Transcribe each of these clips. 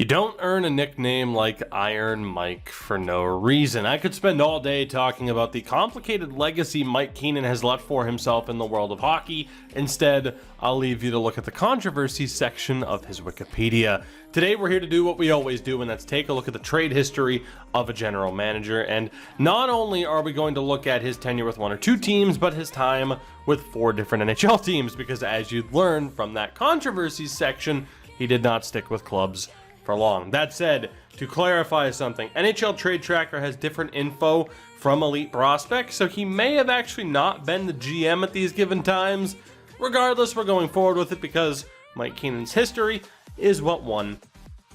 You don't earn a nickname like Iron Mike for no reason. I could spend all day talking about the complicated legacy Mike Keenan has left for himself in the world of hockey. Instead, I'll leave you to look at the controversies section of his Wikipedia. Today, we're here to do what we always do, and that's take a look at the trade history of a general manager. And not only are we going to look at his tenure with one or two teams, but his time with 4 different NHL teams, because as you'd learn from that controversies section, he did not stick with clubs for long. That said, to clarify something, NHL Trade Tracker has different info from elite prospects, so he may have actually not been the GM at these given times. Regardless, we're going forward with it because Mike Keenan's history is what won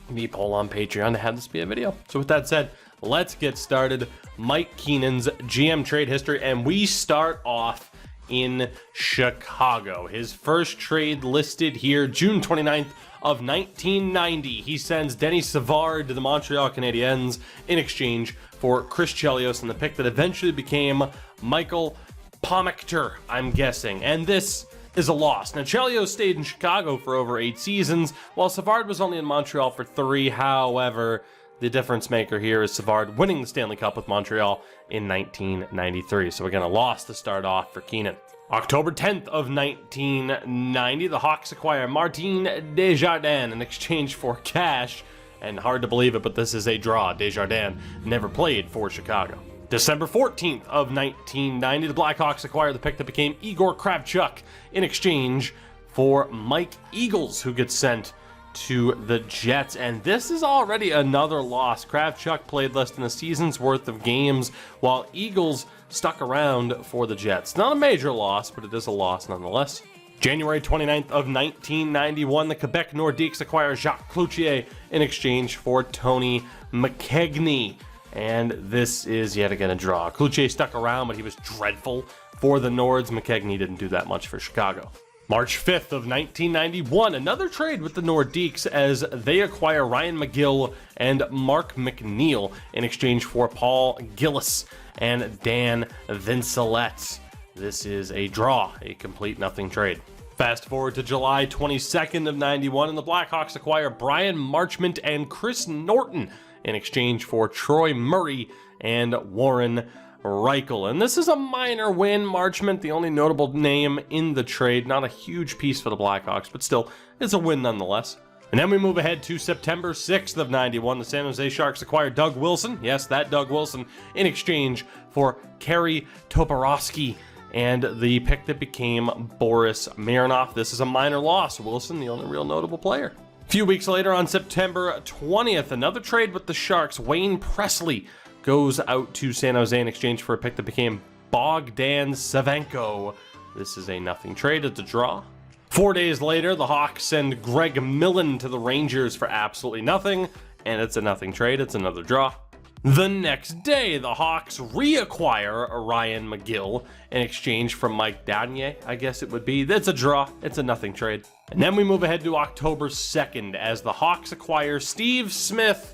the poll on Patreon to have this be a video. So with that said, let's get started. Mike Keenan's GM trade history, and we start off in Chicago. His first trade listed here, June 29th of 1990. He sends Denis Savard to the Montreal Canadiens in exchange for Chris Chelios and the pick that eventually became Michael Pomykter, I'm guessing. And this is a loss. Now, Chelios stayed in Chicago for over 8 seasons, while Savard was only in Montreal for 3. However, the difference maker here is Savard winning the Stanley Cup with Montreal in 1993. So again, a loss to start off for Keenan. October 10th of 1990, the Hawks acquire Martin Desjardins in exchange for cash. And hard to believe it, but this is a draw. Desjardins never played for Chicago. December 14th of 1990, the Blackhawks acquire the pick that became Igor Kravchuk in exchange for Mike Eagles, who gets sent to the Jets. And this is already another loss. Kravchuk played less than a season's worth of games, while Eagles stuck around for the Jets. Not a major loss, but it is a loss nonetheless. January 29th of 1991, the Quebec Nordiques acquire Jacques Cloutier in exchange for Tony McKegney. And this is yet again a draw. Cloutier stuck around, but he was dreadful for the Nords. McKegney didn't do that much for Chicago. March 5th of 1991, another trade with the Nordiques as they acquire Ryan McGill and Mark McNeil in exchange for Paul Gillis and Dan Vincelette. This is a draw, a complete nothing trade. Fast forward to July 22nd of 91, and the Blackhawks acquire Brian Marchment and Chris Norton in exchange for Troy Murray and Warren Reichel. And this is a minor win. Marchment, the only notable name in the trade. Not a huge piece for the Blackhawks, but still, it's a win nonetheless. And then we move ahead to September 6th of 91. The San Jose Sharks acquire Doug Wilson. Yes, that Doug Wilson in exchange for Kerry Toporowski and the pick that became Boris Mironov. This is a minor loss. Wilson, the only real notable player. A few weeks later, on September 20th, another trade with the Sharks. Wayne Presley goes out to San Jose in exchange for a pick that became Bogdan Savenko. This is a nothing trade. It's a draw. 4 days later, the Hawks send Greg Millen to the Rangers for absolutely nothing, and it's a nothing trade. It's another draw. The next day, the Hawks reacquire Ryan McGill in exchange for Mike Danier, I guess it would be. That's a draw. It's a nothing trade. And then we move ahead to October 2nd as the Hawks acquire Steve Smith.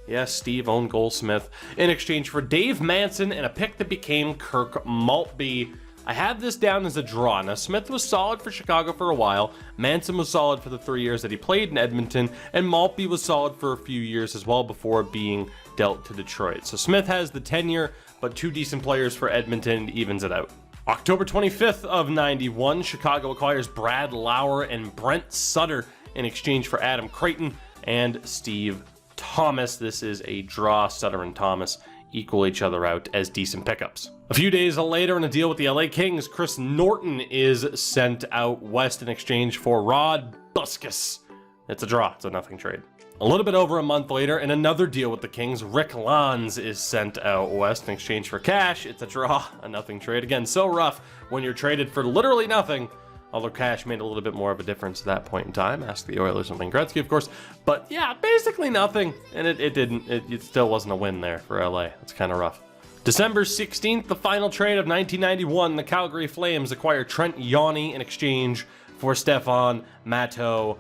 Yes, Steve owned Goldsmith in exchange for Dave Manson and a pick that became Kirk Maltby. I have this down as a draw. Now, Smith was solid for Chicago for a while. Manson was solid for the 3 years that he played in Edmonton, and Maltby was solid for a few years as well before being dealt to Detroit. So Smith has the tenure, but 2 decent players for Edmonton evens it out. October 25th of 91, Chicago acquires Brad Lauer and Brent Sutter in exchange for Adam Creighton and Steve Thomas. This is a draw. Sutter and Thomas equal each other out as decent pickups. A few days later, in a deal with the LA Kings, Chris Norton is sent out west in exchange for Rod Buskus. It's a draw. It's a nothing trade. A little bit over a month later, in another deal with the Kings, Rick Lanz is sent out west in exchange for cash. It's a draw, a nothing trade. Again, so rough when you're traded for literally nothing. Although cash made a little bit more of a difference at that point in time. Ask the Oilers and Wayne Gretzky, of course. But yeah, basically nothing. And it still wasn't a win there for LA. It's kind of rough. December 16th, the final trade of 1991, the Calgary Flames acquire Trent Yawney in exchange for Stefan Matteau.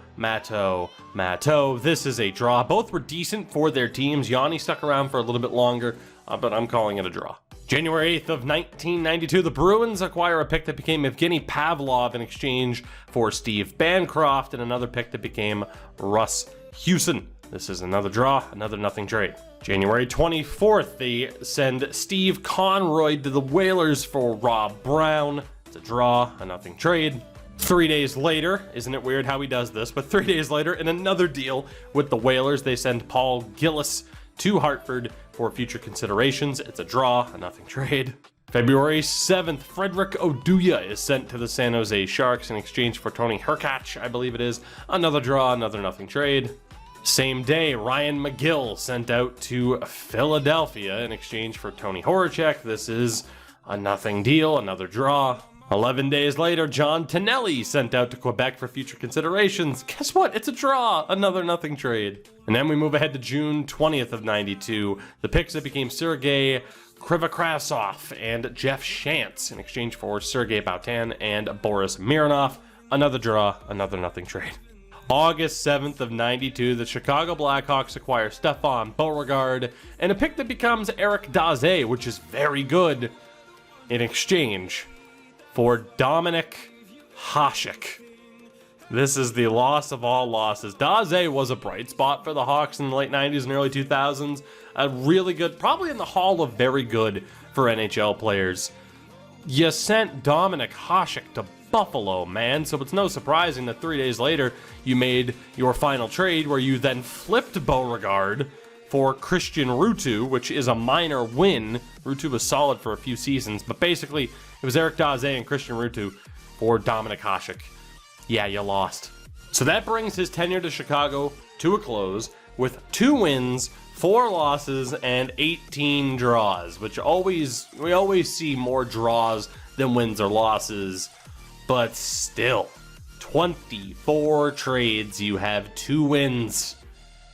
This is a draw. Both were decent for their teams. Yawney stuck around for a little bit longer, but I'm calling it a draw. January 8th of 1992, the Bruins acquire a pick that became Evgeny Pavlov in exchange for Steve Bancroft and another pick that became Russ Hewson. This is another draw, another nothing trade. January 24th, they send Steve Conroy to the Whalers for Rob Brown. It's a draw, a nothing trade. 3 days later, isn't it weird how he does this, but 3 days later, in another deal with the Whalers, they send Paul Gillis to Hartford for future considerations. It's a draw, a nothing trade. February 7th, Frederick Oduya is sent to the San Jose Sharks in exchange for Tony Herkach, I believe it is. Another draw, another nothing trade. Same day, Ryan McGill sent out to Philadelphia in exchange for Tony Horacek. This is a nothing deal, another draw. 11 days later, John Tonelli sent out to Quebec for future considerations. Guess what? It's a draw, another nothing trade. And then we move ahead to June 20th of 92. The picks that became Sergei Krivokrasov and Jeff Shantz in exchange for Sergei Boutin and Boris Mironov. Another draw, another nothing trade. August 7th of 92, the Chicago Blackhawks acquire Stefan Beauregard and a pick that becomes Eric Daze, which is very good, in exchange for Dominic Hasek. This is the loss of all losses. Daze was a bright spot for the Hawks in the late 90s and early 2000s. A really good, probably in the hall of very good for NHL players. You sent Dominic Hasek to Buffalo, man, so it's no surprising that 3 days later you made your final trade where you then flipped Beauregard for Christian Ruutu, which is a minor win. Ruutu was solid for a few seasons, but basically it was Eric Daze and Christian Ruutu for Dominic Hasek. Yeah, you lost. So that brings his tenure to Chicago to a close with 2 wins, 4 losses, and 18 draws, which we always see more draws than wins or losses, but still, 24 trades, you have 2 wins.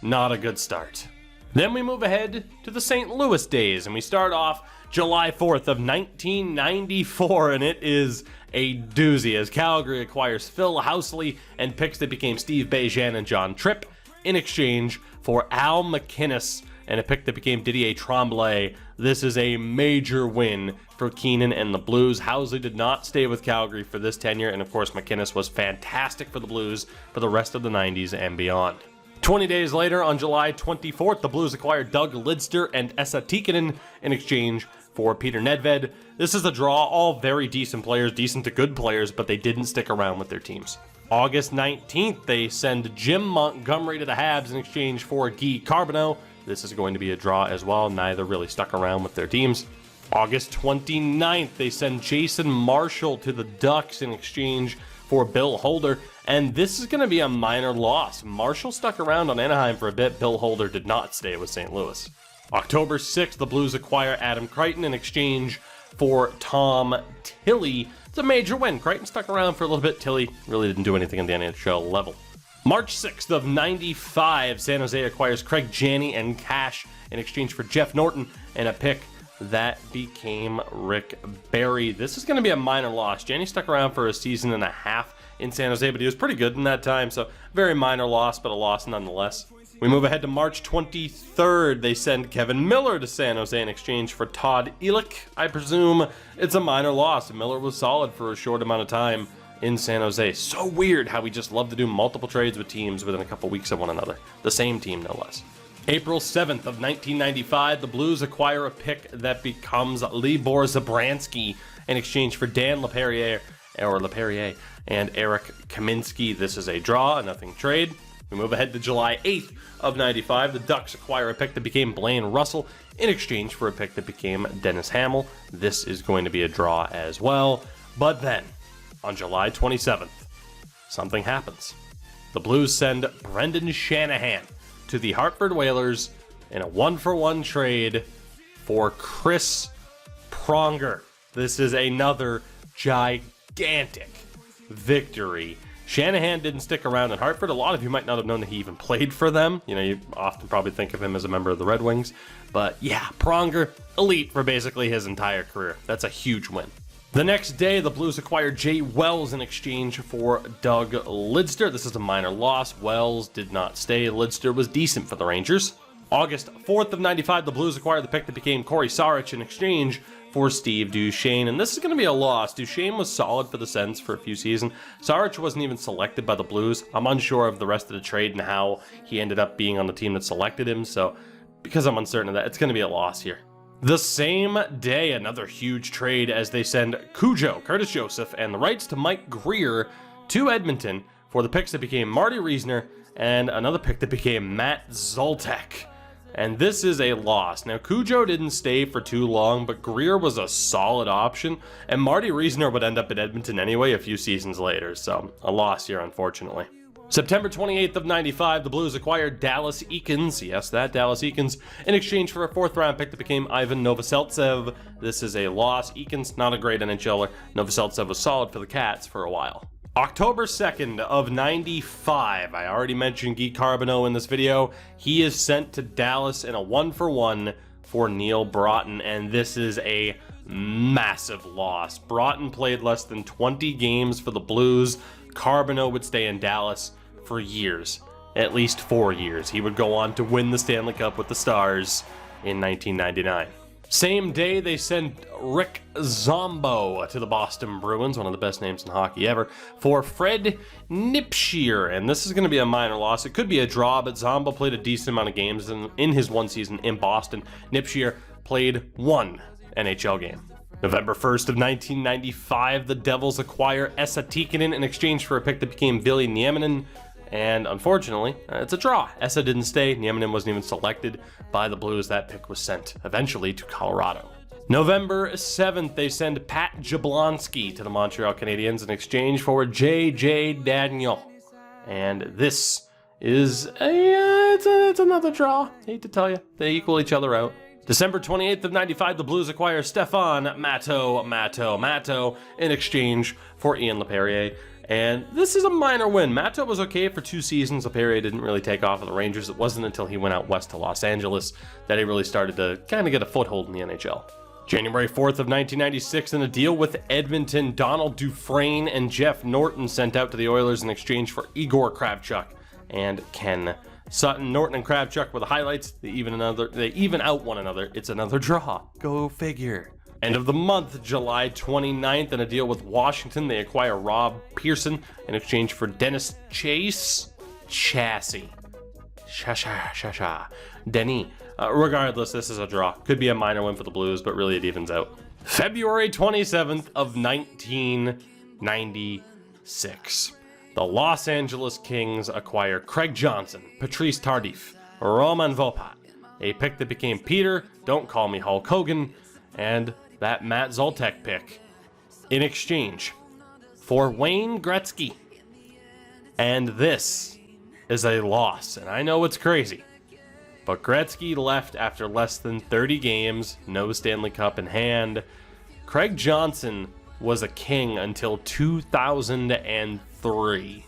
Not a good start. Then we move ahead to the St. Louis days, and we start off July 4th of 1994, and it is a doozy as Calgary acquires Phil Housley and picks that became Steve Bejan and John Tripp in exchange for Al MacInnis and a pick that became Didier Tremblay. This is a major win for Keenan and the Blues. Housley did not stay with Calgary for this tenure, and of course MacInnis was fantastic for the Blues for the rest of the 90s and beyond. 20 days later, on July 24th, the Blues acquired Doug Lidster and Esa Tikkanen in exchange for Peter Nedved. This is a draw, all very decent players, decent to good players, but they didn't stick around with their teams. August 19th, they send Jim Montgomery to the Habs in exchange for Guy Carbonneau. This is going to be a draw as well. Neither really stuck around with their teams. August 29th, they send Jason Marshall to the Ducks in exchange for Bill Holder, and this is going to be a minor loss. Marshall stuck around on Anaheim for a bit. Bill Holder did not stay with St. Louis. October 6th, the Blues acquire Adam Crichton in exchange for Tom Tilley. It's a major win. Crichton stuck around for a little bit. Tilley really didn't do anything on the NHL level. March 6th of 95, San Jose acquires Craig Janney and cash in exchange for Jeff Norton and a pick that became Rick Barry. This is going to be a minor loss. Janney stuck around for a season and a half in San Jose, but he was pretty good in that time, so very minor loss, but a loss nonetheless. We move ahead to March 23rd. They send Kevin Miller to San Jose in exchange for Todd Elick. I presume it's a minor loss. Miller was solid for a short amount of time in San Jose. So weird how we just love to do multiple trades with teams within a couple weeks of one another. The same team, no less. April 7th of 1995, the Blues acquire a pick that becomes Libor Zabransky in exchange for Dan LaPerriere and Eric Kaminsky. This is a draw, a nothing trade. We move ahead to July 8th of 95. The Ducks acquire a pick that became Blaine Russell in exchange for a pick that became Dennis Hamill. This is going to be a draw as well. But then, on July 27th, something happens. The Blues send Brendan Shanahan to the Hartford Whalers in a 1-for-1 trade for Chris Pronger. This is another gigantic victory. Shanahan didn't stick around in Hartford. A lot of you might not have known that he even played for them. You know, you often probably think of him as a member of the Red Wings. But yeah, Pronger, elite for basically his entire career. That's a huge win. The next day, the Blues acquired Jay Wells in exchange for Doug Lidster. This is a minor loss. Wells did not stay. Lidster was decent for the Rangers. August 4th of 95, the Blues acquired the pick that became Corey Sarich in exchange for Steve Duchesne, and this is going to be a loss. Duchesne was solid for the Sens for a few seasons. Sarich wasn't even selected by the Blues. I'm unsure of the rest of the trade and how he ended up being on the team that selected him, so because I'm uncertain of that, it's going to be a loss here. The same day, another huge trade as they send Cujo, Curtis Joseph, and the rights to Mike Greer to Edmonton for the picks that became Marty Reisner and another pick that became Matt Zoltek. And this is a loss. Now, Cujo didn't stay for too long, but Greer was a solid option, and Marty Reisner would end up in Edmonton anyway a few seasons later, so a loss here, unfortunately. September 28th of 95, the Blues acquired Dallas Eakins, yes, that Dallas Eakins, in exchange for a 4th-round pick that became Ivan Novoseltsev. This is a loss. Eakins, not a great NHLer. Novoseltsev was solid for the Cats for a while. October 2nd of 95, I already mentioned Guy Carbonneau in this video. He is sent to Dallas in a 1-for-1 for Neil Broughton, and this is a massive loss. Broughton played less than 20 games for the Blues. Carbonneau would stay in Dallas for years, at least 4 years. He would go on to win the Stanley Cup with the Stars in 1999. Same day, they send Rick Zombo to the Boston Bruins, one of the best names in hockey ever, for Fred Nipschier. And this is going to be a minor loss. It could be a draw, but Zombo played a decent amount of games in his one season in Boston. Nipschier played 1 NHL game. November 1st of 1995, the Devils acquire Esa Tikkanen in exchange for a pick that became Billy Nieminen. And unfortunately, it's a draw. Esa didn't stay. Nieminen wasn't even selected by the Blues. That pick was sent eventually to Colorado. November 7th, they send Pat Jablonski to the Montreal Canadiens in exchange for J.J. Daniel. And this is it's another draw. Hate to tell you, they equal each other out. December 28th of 95, the Blues acquire Stefan Matto in exchange for Ian LePerrier. And this is a minor win. Matto was okay for 2 seasons. LePerrier didn't really take off with the Rangers. It wasn't until he went out west to Los Angeles that he really started to kind of get a foothold in the NHL. January 4th of 1996, in a deal with Edmonton, Donald Dufresne and Jeff Norton sent out to the Oilers in exchange for Igor Kravchuk and Ken Sutton. Norton and Kravchuk were the highlights. They even out one another. It's another draw. Go figure. End of the month, July 29th, in a deal with Washington, they acquire Rob Pearson in exchange for Dennis Chassis. Denny. Regardless, this is a draw. Could be a minor win for the Blues, but really it evens out. February 27th of 1996. The Los Angeles Kings acquire Craig Johnson, Patrice Tardif, Roman Vopat, a pick that became Peter, Don't Call Me Hulk Hogan, and that Matt Zoltek pick in exchange for Wayne Gretzky. And this is a loss, and I know it's crazy, but Gretzky left after less than 30 games, no Stanley Cup in hand. Craig Johnson was a King until 2003.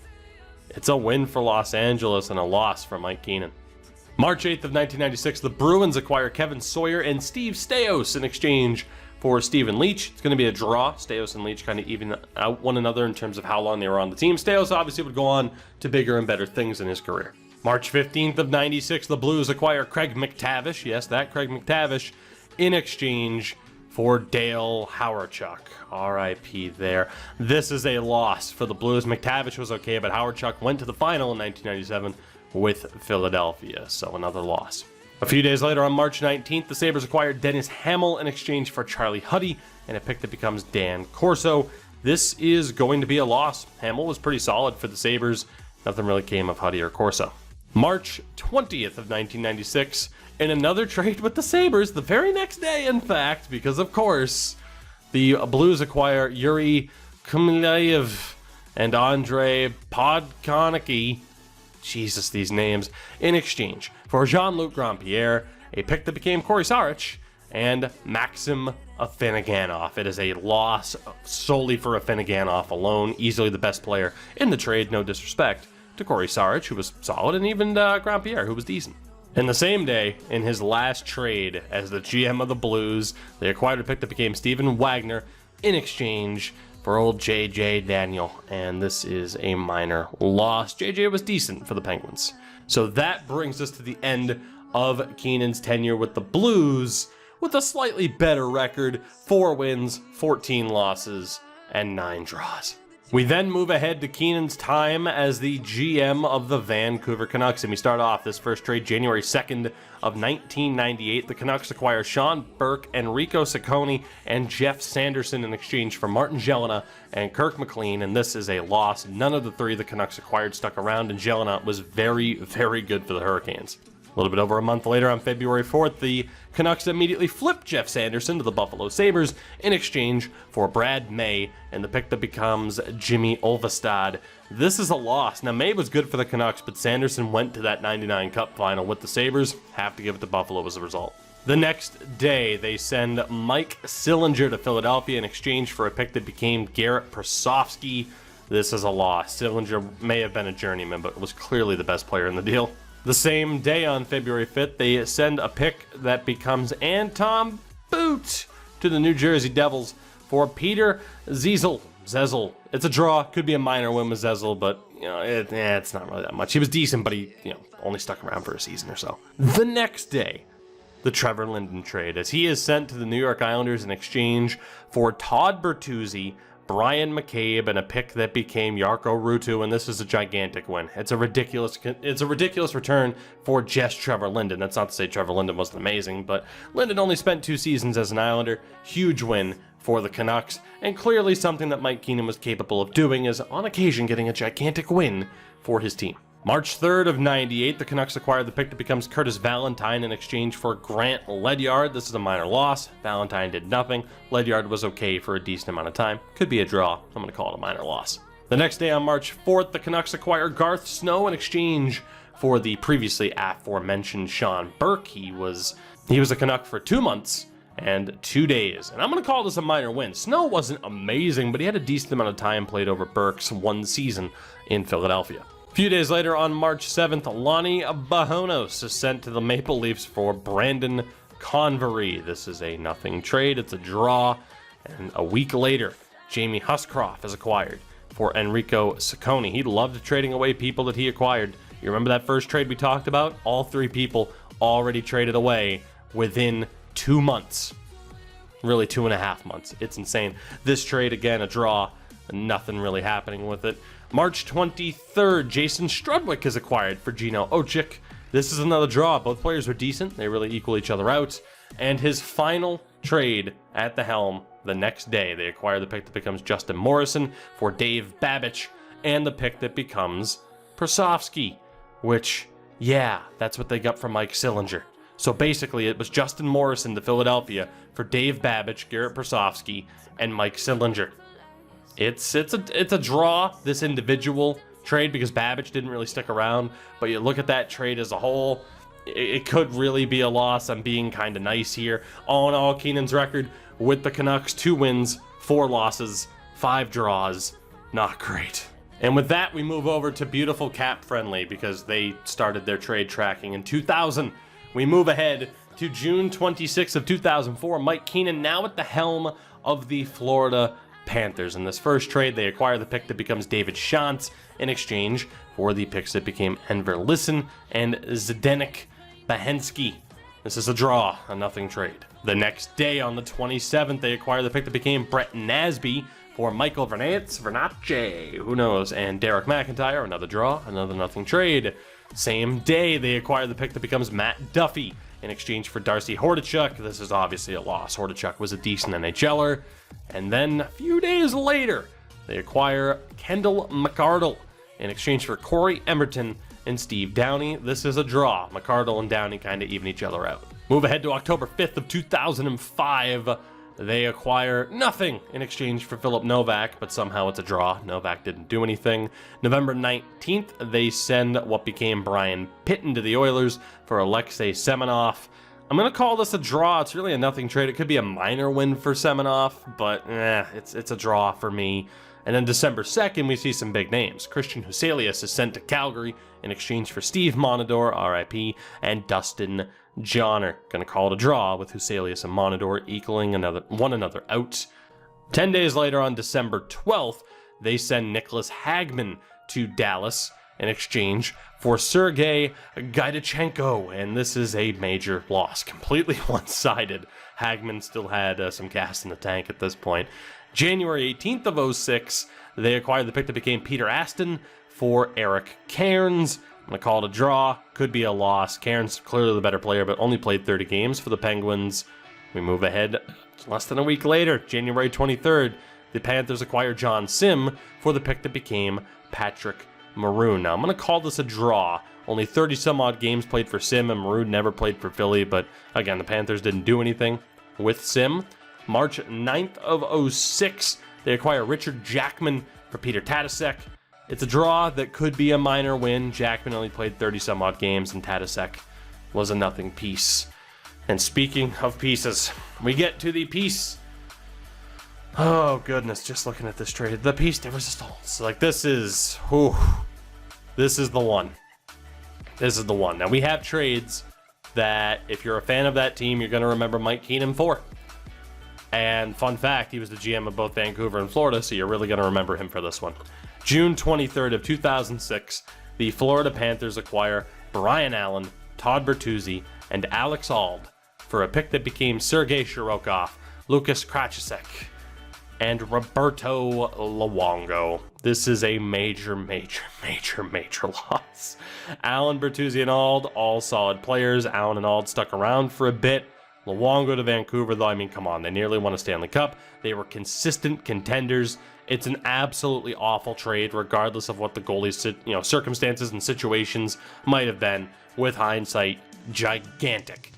It's a win for Los Angeles and a loss for Mike Keenan. March 8th of 1996, the Bruins acquire Kevin Sawyer and Steve Staios in exchange for Stephen Leach. It's going to be a draw. Staios and Leach kind of even out one another in terms of how long they were on the team. Staios obviously would go on to bigger and better things in his career. March 15th of 96, the Blues acquire Craig McTavish, yes, that Craig McTavish, in exchange for Dale Hawerchuk. R.I.P. there. This is a loss for the Blues. McTavish was okay, but Hawerchuk went to the final in 1997 with Philadelphia, so another loss. A few days later, on March 19th, the Sabres acquired Dennis Hamill in exchange for Charlie Huddy and a pick that becomes Dan Corso. This is going to be a loss. Hamill was pretty solid for the Sabres. Nothing really came of Huddy or Corso. March 20th of 1996, in another trade with the Sabres, the very next day, in fact, because of course, the Blues acquire Yuri Kumleyev and Andre Podkonecki, Jesus, these names, in exchange for Jean-Luc Grandpierre, a pick that became Corey Sarich, and Maxim Afinogenov. It is a loss solely for Afinogenov alone, easily the best player in the trade, no disrespect to Corey Sarich, who was solid, and even Grandpierre, who was decent. And the same day, in his last trade as the GM of the Blues, they acquired a pick that became Steven Wagner in exchange for old J.J. Daniel, and this is a minor loss. J.J. was decent for the Penguins. So that brings us to the end of Keenan's tenure with the Blues, with a slightly better record, 4 wins, 14 losses, and 9 draws. We then move ahead to Keenan's time as the GM of the Vancouver Canucks, and we start off this first trade January 2nd of 1998. The Canucks acquire Sean Burke, Enrico Ciccone, and Jeff Sanderson in exchange for Martin Gelinas and Kirk McLean, and this is a loss. None of the 3 the Canucks acquired stuck around, and Gelinas was very, very good for the Hurricanes. A little bit over a month later, on February 4th, the Canucks immediately flipped Jeff Sanderson to the Buffalo Sabres in exchange for Brad May and the pick that becomes Jimmy Olvestad. This is a loss. Now, May was good for the Canucks, but Sanderson went to that '99 Cup final with the Sabres. Have to give it to Buffalo as a result. The next day, they send Mike Sillinger to Philadelphia in exchange for a pick that became Garrett Persofsky. This is a loss. Sillinger may have been a journeyman, but was clearly the best player in the deal. The same day, on February 5th, they send a pick that becomes Anton Boot to the New Jersey Devils for Peter Zezel. It's a draw. Could be a minor win with Zezel, but it's not really that much. He was decent, but he only stuck around for a season or so. The next day, the Trevor Linden trade, as he is sent to the New York Islanders in exchange for Todd Bertuzzi, Brian McCabe, and a pick that became Jarkko Ruutu, and this is a gigantic win. It's a ridiculous return for just Trevor Linden. That's not to say Trevor Linden wasn't amazing, but Linden only spent 2 seasons as an Islander. Huge win for the Canucks, and clearly something that Mike Keenan was capable of doing is on occasion getting a gigantic win for his team. March 3rd of 98, the Canucks acquired the pick that becomes Curtis Valentine in exchange for Grant Ledyard. This is a minor loss. Valentine did nothing. Ledyard was okay for a decent amount of time. Could be a draw. I'm going to call it a minor loss. The next day, on March 4th, the Canucks acquire Garth Snow in exchange for the previously aforementioned Sean Burke. He was a Canuck for 2 months and 2 days, and I'm going to call this a minor win. Snow wasn't amazing, but he had a decent amount of time played over Burke's 1 season in Philadelphia. A few days later, on March 7th, Lonnie Bahonos is sent to the Maple Leafs for Brandon Convery. This is a nothing trade. It's a draw. And a week later, Jamie Huscroft is acquired for Enrico Ciccone. He loved trading away people that he acquired. You remember that first trade we talked about? All 3 people already traded away within 2 months. Really, 2.5 months. It's insane. This trade, again, a draw. Nothing really happening with it. March 23rd, Jason Strudwick is acquired for Gino Ochick. This is another draw. Both players are decent. They really equal each other out. And his final trade at the helm the next day, they acquire the pick that becomes Justin Morrison for Dave Babich and the pick that becomes Persofsky, which, yeah, that's what they got from Mike Sillinger. So basically, it was Justin Morrison to Philadelphia for Dave Babich, Garrett Persofsky, and Mike Sillinger. It's a draw, this individual trade, because Babich didn't really stick around, but you look at that trade as a whole, it could really be a loss. I'm being kind of nice here. All in all, Keenan's record with the Canucks, 2 wins, 4 losses, 5 draws. Not great. And with that, we move over to beautiful Cap Friendly, because they started their trade tracking in 2000. We move ahead to June 26th of 2004. Mike Keenan now at the helm of the Florida Panthers. In this first trade, they acquire the pick that becomes David Shantz in exchange for the picks that became Enver Lissen and Zdenek Bahensky. This is a draw, a nothing trade. The next day, on the 27th, they acquire the pick that became Brett Nasby for Michael Vernace, who knows, and Derek McIntyre. Another draw, another nothing trade. Same day, they acquire the pick that becomes Matt Duffy in exchange for Darcy Hordichuk. This is obviously a loss. Hordichuk was a decent NHLer. And then a few days later, they acquire Kendall McArdle in exchange for Corey Emerton and Steve Downey. This is a draw. McArdle and Downey kind of even each other out. Move ahead to October 5th of 2005. They acquire nothing in exchange for Philip Novak, but somehow it's a draw. Novak didn't do anything. November 19th, they send what became Brian Pitton to the Oilers for Alexei Semenov. I'm going to call this a draw. It's really a nothing trade. It could be a minor win for Semenov, but it's a draw for me. And then December 2nd, we see some big names. Christian Huselius is sent to Calgary in exchange for Steve Monador, RIP, and Dustin Johnner. Going to call it a draw with Huselius and Monador equaling one another out. 10 days later, on December 12th, they send Nicholas Hagman to Dallas in exchange for Sergei Gaidachenko, and this is a major loss, completely one-sided. Hagman still had some gas in the tank at this point. January 18th of 06, they acquired the pick that became Peter Aston for Eric Cairns. I'm going to call it a draw. Could be a loss. Cairns clearly the better player, but only played 30 games for the Penguins. We move ahead less than a week later, January 23rd, the Panthers acquire John Sim for the pick that became Patrick Maroon. Now, I'm going to call this a draw. Only 30-some-odd games played for Sim, and Maroon never played for Philly, but again, the Panthers didn't do anything with Sim. March 9th of 06, they acquire Richard Jackman for Peter Tatasek. It's a draw that could be a minor win. Jackman only played 30-some-odd games, and Tatasek was a nothing piece. And speaking of pieces, we get to the piece. Oh, goodness, just looking at this trade. The piece de resistance. Like, this is the one. This is the one. Now, we have trades that, if you're a fan of that team, you're going to remember Mike Keenan for. And fun fact, he was the GM of both Vancouver and Florida, so you're really going to remember him for this one. June 23rd of 2006, the Florida Panthers acquire Brian Allen, Todd Bertuzzi, and Alex Auld for a pick that became Sergei Shirokov, Lucas Krajicek, and Roberto Luongo. This is a major loss. Allen, Bertuzzi, and Auld, all solid players. Allen and Auld stuck around for a bit. Luongo to Vancouver, though, I mean, come on, they nearly won a Stanley Cup. They were consistent contenders. It's an absolutely awful trade, regardless of what the goalie's circumstances and situations might have been. With hindsight, gigantic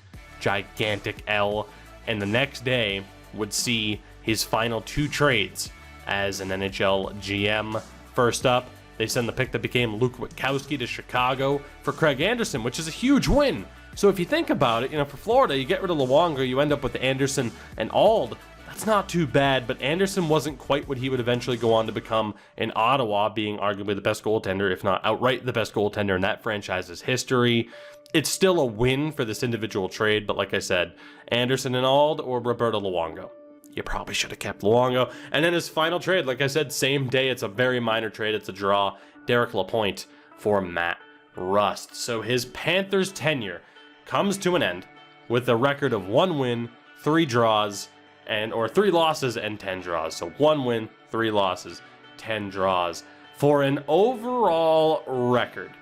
L. And the next day would see his final two trades as an NHL GM. First up, they send the pick that became Luke Witkowski to Chicago for Craig Anderson, which is a huge win. So if you think about it, for Florida, you get rid of Luongo, you end up with Anderson and Auld. That's not too bad, but Anderson wasn't quite what he would eventually go on to become in Ottawa, being arguably the best goaltender, if not outright the best goaltender in that franchise's history. It's still a win for this individual trade, but like I said, Anderson and Auld or Roberto Luongo. You probably should have kept Luongo. And then his final trade, like I said, same day. It's a very minor trade. It's a draw. Derek Lapointe for Matt Rust. So his Panthers tenure comes to an end with a record of 1 win, 3 draws, or 3 losses and 10 draws. So 1 win, 3 losses, 10 draws, for an overall record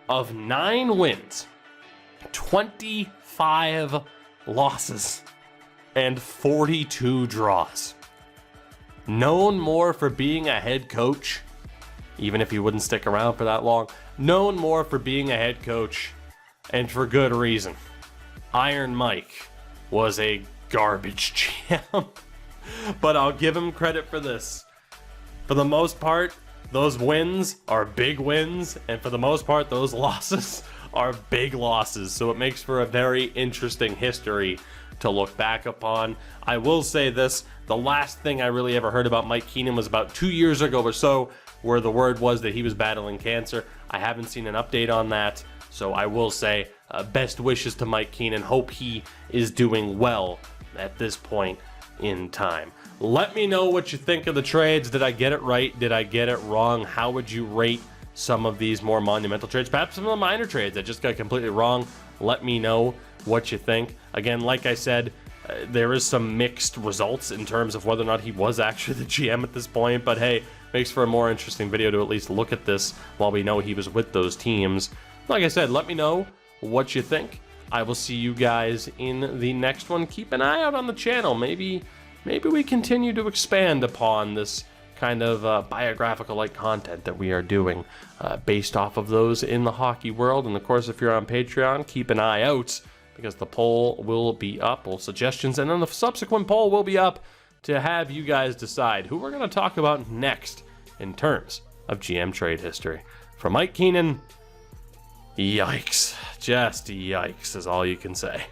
of 9 wins, 25 losses, and 42 draws. Known more for being a head coach, even if he wouldn't stick around for that long, known more for being a head coach, and for good reason. Iron Mike was a garbage GM. But I'll give him credit for this. For the most part, those wins are big wins, and for the most part, those losses are big losses. So it makes for a very interesting history to look back upon. I will say this, the last thing I really ever heard about Mike Keenan was about 2 years ago or so, where the word was that he was battling cancer. I haven't seen an update on that, so I will say best wishes to Mike Keenan. Hope he is doing well at this point in time. Let me know what you think of the trades. Did I get it right? Did I get it wrong? How would you rate some of these more monumental trades? Perhaps some of the minor trades I just got completely wrong. Let me know what you think. Again, like I said, there is some mixed results in terms of whether or not he was actually the GM at this point, but hey, makes for a more interesting video to at least look at this while we know he was with those teams. Like I said, let me know what you think. I will see you guys in the next one. Keep an eye out on the channel. Maybe we continue to expand upon this kind of biographical-like content that we are doing based off of those in the hockey world. And of course, if you're on Patreon, keep an eye out, because the poll will be up, all suggestions, and then the subsequent poll will be up to have you guys decide who we're going to talk about next in terms of GM trade history. For Mike Keenan, yikes. Just yikes is all you can say.